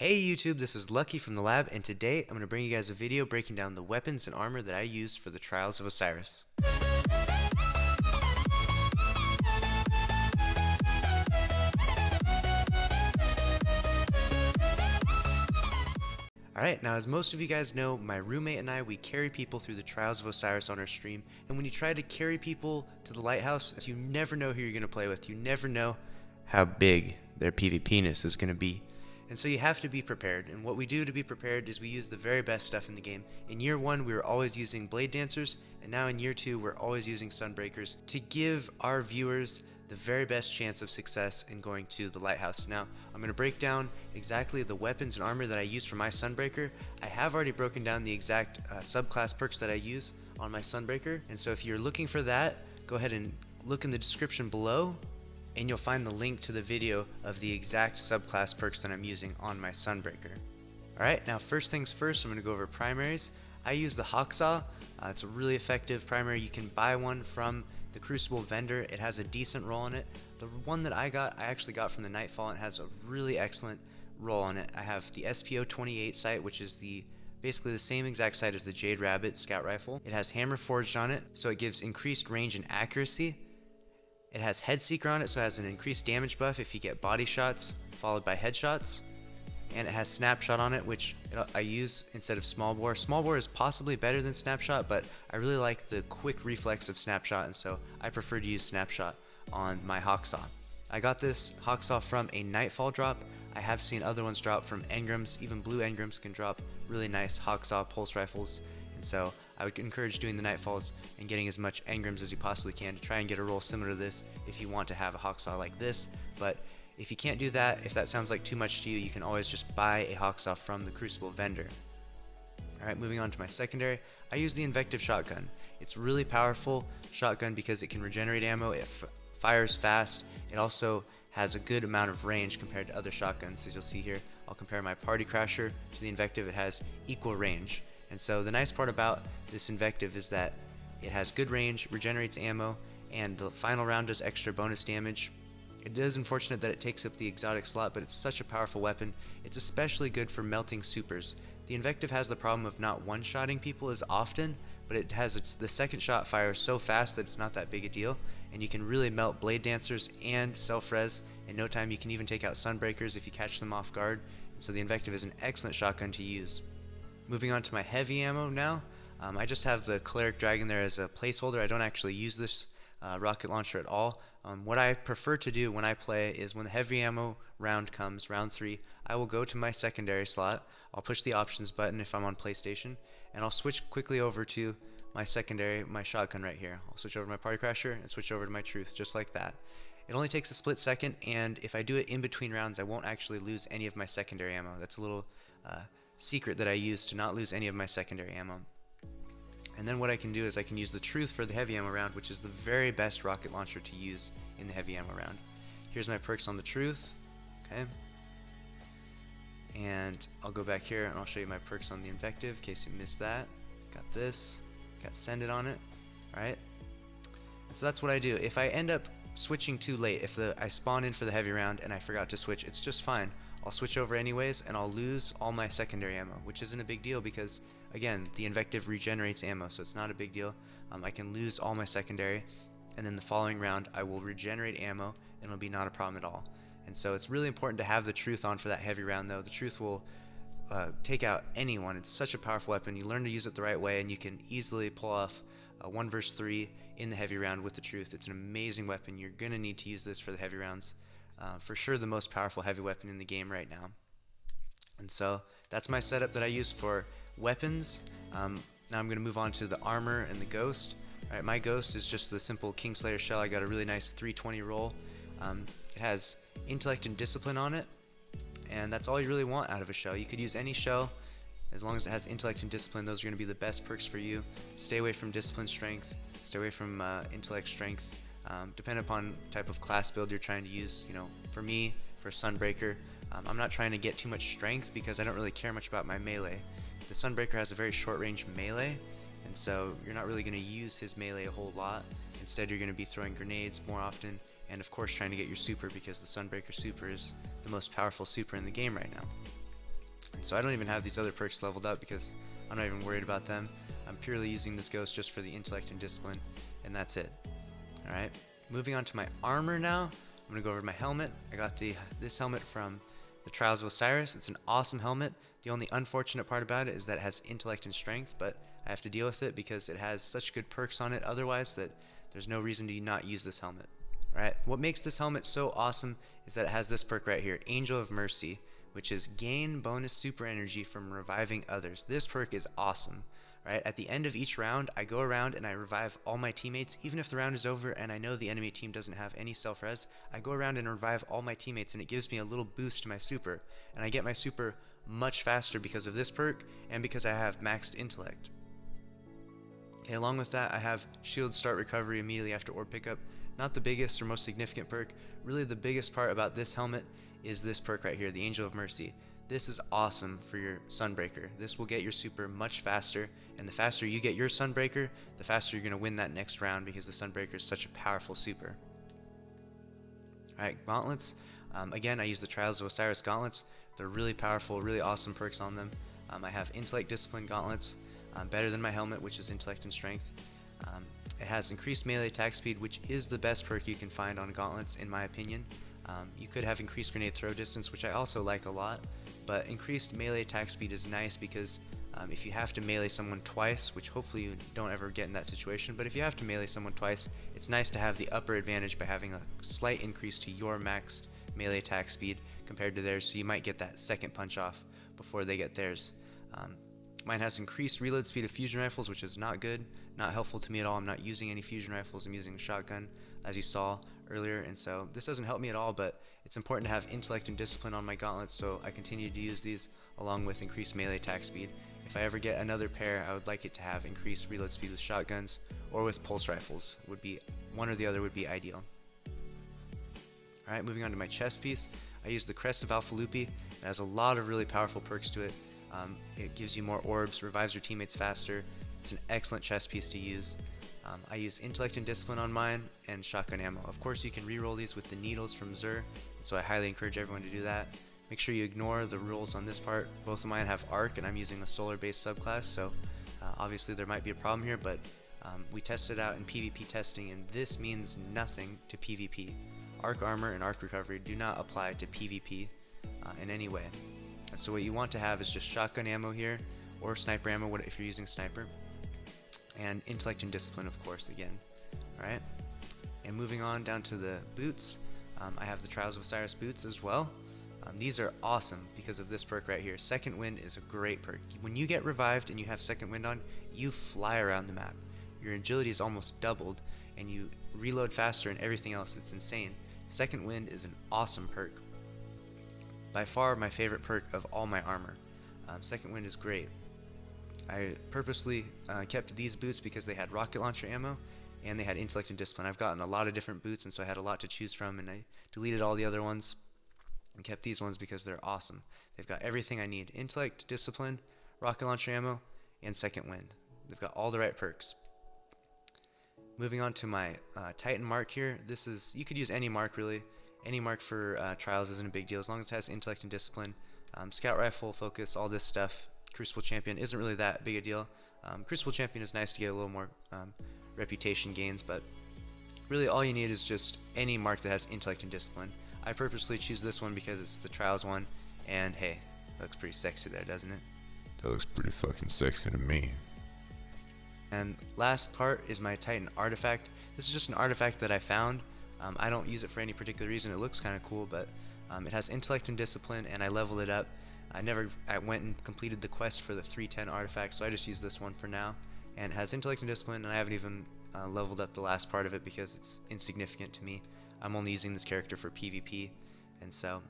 Hey YouTube, this is Lucky from the lab, and today I'm going to bring you guys a video breaking down the weapons and armor that I used for the Trials of Osiris. Alright, now as most of you guys know, my roommate and I, we carry people through the Trials of Osiris on our stream, and when you try to carry people to the Lighthouse, you never know who you're going to play with. You never know how big their PvP-ness is going to be. And so you have to be prepared, and what we do to be prepared is we use the very best stuff in the game. In year 1 we were always using Blade Dancers, and now in year 2 we're always using Sunbreakers to give our viewers the very best chance of success in going to the Lighthouse. Now I'm going to break down exactly the weapons and armor that I use for my Sunbreaker. I have already broken down the exact subclass perks that I use on my Sunbreaker, and so if you're looking for that, go ahead and look in the description below, and you'll find the link to the video of the exact subclass perks that I'm using on my Sunbreaker. Alright, now first things first, I'm going to go over primaries. I use the Hacksaw. It's a really effective primary. You can buy one from the Crucible vendor. It has a decent roll on it. The one that I actually got from the Nightfall, and it has a really excellent roll on it. I have the SPO 28 sight, which is basically the same exact sight as the Jade Rabbit scout rifle. It has hammer forged on it, so it gives increased range and accuracy. It has Head Seeker on it, so it has an increased damage buff if you get body shots followed by headshots. And it has Snapshot on it, which I use instead of Small Bore. Small Bore is possibly better than Snapshot, but I really like the quick reflex of Snapshot, and so I prefer to use Snapshot on my Hacksaw. I got this Hacksaw from a Nightfall drop. I have seen other ones drop from engrams. Even blue engrams can drop really nice Hacksaw pulse rifles, and so I would encourage doing the Nightfalls and getting as much engrams as you possibly can to try and get a roll similar to this if you want to have a Hacksaw like this. But if you can't do that, if that sounds like too much to you, you can always just buy a Hacksaw from the Crucible vendor. Alright, moving on to my secondary, I use the Invective Shotgun. It's really powerful shotgun because it can regenerate ammo, it fires fast, it also has a good amount of range compared to other shotguns. As you'll see here, I'll compare my Party Crasher to the Invective. It has equal range. And so the nice part about this Invective is that it has good range, regenerates ammo, and the final round does extra bonus damage. It is unfortunate that it takes up the exotic slot, but it's such a powerful weapon. It's especially good for melting supers. The Invective has the problem of not one-shotting people as often, but the second shot fires so fast that it's not that big a deal, and you can really melt Blade Dancers and self-res in no time. You can even take out Sunbreakers if you catch them off guard, and so the Invective is an excellent shotgun to use. Moving on to my heavy ammo now, I just have the Cleric Dragon there as a placeholder. I don't actually use this rocket launcher at all. What I prefer to do when I play is when the heavy ammo round comes, round 3, I will go to my secondary slot, I'll push the options button if I'm on PlayStation, and I'll switch quickly over to my secondary, my shotgun right here. I'll switch over to my Party Crasher and switch over to my Truth, just like that. It only takes a split second, and if I do it in between rounds, I won't actually lose any of my secondary ammo. That's a little secret that I use to not lose any of my secondary ammo. And then what I can do is I can use the Truth for the heavy ammo round, which is the very best rocket launcher to use in the heavy ammo round. Here's my perks on the Truth, okay? And I'll go back here and I'll show you my perks on the Invective in case you missed that. Got this, got Send It on it, alright? And so that's what I do. If I end up switching too late, if I spawn in for the heavy round and I forgot to switch, it's just fine. I'll switch over anyways and I'll lose all my secondary ammo, which isn't a big deal because, again, the Invective regenerates ammo, so it's not a big deal. I can lose all my secondary, and then the following round I will regenerate ammo and it'll be not a problem at all. And so it's really important to have the Truth on for that heavy round though. The Truth will take out anyone. It's such a powerful weapon. You learn to use it the right way and you can easily pull off 1 vs 3 in the heavy round with the Truth. It's an amazing weapon. You're going to need to use this for the heavy rounds. For sure the most powerful heavy weapon in the game right now. And so that's my setup that I use for weapons. Now I'm going to move on to the armor and the Ghost. Alright, my Ghost is just the simple Kingslayer shell. I got a really nice 320 roll. It has Intellect and Discipline on it, and that's all you really want out of a shell. You could use any shell as long as it has Intellect and Discipline. Those are going to be the best perks for you. Stay away from Discipline Strength, stay away from Intellect Strength. Depending upon type of class build you're trying to use. You know, for me, for Sunbreaker, I'm not trying to get too much strength because I don't really care much about my melee. The Sunbreaker has a very short range melee, and so you're not really going to use his melee a whole lot. Instead, you're going to be throwing grenades more often, and of course trying to get your super because the Sunbreaker super is the most powerful super in the game right now. So I don't even have these other perks leveled up because I'm not even worried about them. I'm purely using this ghost just for the intellect and discipline, and that's it. Alright, moving on to my armor now. I'm going to go over my helmet. I got this helmet from the Trials of Osiris. It's an awesome helmet. The only unfortunate part about it is that it has intellect and strength, but I have to deal with it because it has such good perks on it otherwise that there's no reason to not use this helmet. Alright, what makes this helmet so awesome is that it has this perk right here, Angel of Mercy, which is gain bonus super energy from reviving others. This perk is awesome. Right? At the end of each round, I go around and I revive all my teammates. Even if the round is over and I know the enemy team doesn't have any self-res, I go around and revive all my teammates, and it gives me a little boost to my super. And I get my super much faster because of this perk and because I have maxed intellect. Okay, along with that, I have shield start recovery immediately after orb pickup. Not the biggest or most significant perk. Really the biggest part about this helmet is this perk right here, the Angel of Mercy. This is awesome for your Sunbreaker. This will get your super much faster, and the faster you get your Sunbreaker, the faster you're going to win that next round because the Sunbreaker is such a powerful super. Alright, gauntlets. Again, I use the Trials of Osiris gauntlets. They're really powerful, really awesome perks on them. I have intellect discipline gauntlets, better than my helmet, which is intellect and strength. It has increased melee attack speed, which is the best perk you can find on gauntlets in my opinion. You could have increased grenade throw distance, which I also like a lot, but increased melee attack speed is nice because if you have to melee someone twice, which hopefully you don't ever get in that situation, but if you have to melee someone twice, it's nice to have the upper advantage by having a slight increase to your maxed melee attack speed compared to theirs, so you might get that second punch off before they get theirs. Mine has increased reload speed of fusion rifles, which is not good, not helpful to me at all. I'm not using any fusion rifles, I'm using a shotgun, as you saw earlier, and so this doesn't help me at all, but it's important to have intellect and discipline on my gauntlets, so I continue to use these along with increased melee attack speed. If I ever get another pair, I would like it to have increased reload speed with shotguns or with pulse rifles. Would be one or the other would be ideal. Alright, moving on to my chest piece. I use the Crest of Alpha Lupi. It has a lot of really powerful perks to it. It gives you more orbs, revives your teammates faster. It's an excellent chest piece to use. I use intellect and discipline on mine and shotgun ammo. Of course, you can reroll these with the needles from Xur, so I highly encourage everyone to do that. Make sure you ignore the rolls on this part. Both of mine have arc, and I'm using a solar-based subclass, so obviously there might be a problem here, but we tested out in PvP testing, and this means nothing to PvP. Arc armor and arc recovery do not apply to PvP in any way. So what you want to have is just shotgun ammo here, or sniper ammo if you're using sniper, and intellect and discipline, of course, again. Alright, and moving on down to the boots, I have the Trials of Osiris boots as well. These are awesome because of this perk right here. Second Wind is a great perk. When you get revived and you have Second Wind on, you fly around the map. Your agility is almost doubled, and you reload faster and everything else. It's insane. Second Wind is an awesome perk. By far my favorite perk of all my armor. Second Wind is great. I purposely kept these boots because they had rocket launcher ammo and they had intellect and discipline. I've gotten a lot of different boots, and so I had a lot to choose from, and I deleted all the other ones and kept these ones because they're awesome. They've got everything I need: intellect, discipline, rocket launcher ammo, and Second Wind. They've got all the right perks. Moving on to my Titan mark here. This is, you could use any mark really. Any mark for Trials isn't a big deal as long as it has intellect and discipline. Scout rifle, focus, all this stuff. Crucible Champion isn't really that big a deal. Crucible Champion is nice to get a little more reputation gains, but really all you need is just any mark that has intellect and discipline. I purposely choose this one because it's the Trials one, and hey, looks pretty sexy there, doesn't it? That looks pretty fucking sexy to me. And last part is my Titan artifact. This is just an artifact that I found. I don't use it for any particular reason. It looks kind of cool, but it has intellect and discipline, and I leveled it up. I went and completed the quest for the 310 artifact, so I just use this one for now. And it has intellect and discipline, and I haven't even leveled up the last part of it because it's insignificant to me. I'm only using this character for PvP, and so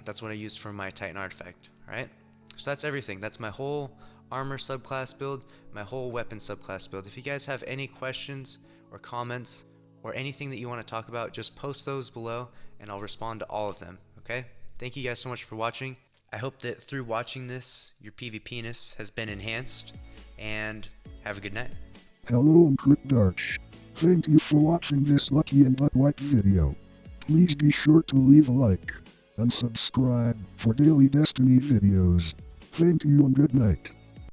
that's what I used for my Titan artifact. Alright, so that's everything. That's my whole armor subclass build, my whole weapon subclass build. If you guys have any questions or comments or anything that you want to talk about, just post those below and I'll respond to all of them, okay? Thank you guys so much for watching. I hope that through watching this, your PvP-ness has been enhanced, and have a good night. Hello, I'm CryptArch. Thank you for watching this lucky and but white video. Please be sure to leave a like. and subscribe for daily Destiny videos. Thank you and good night.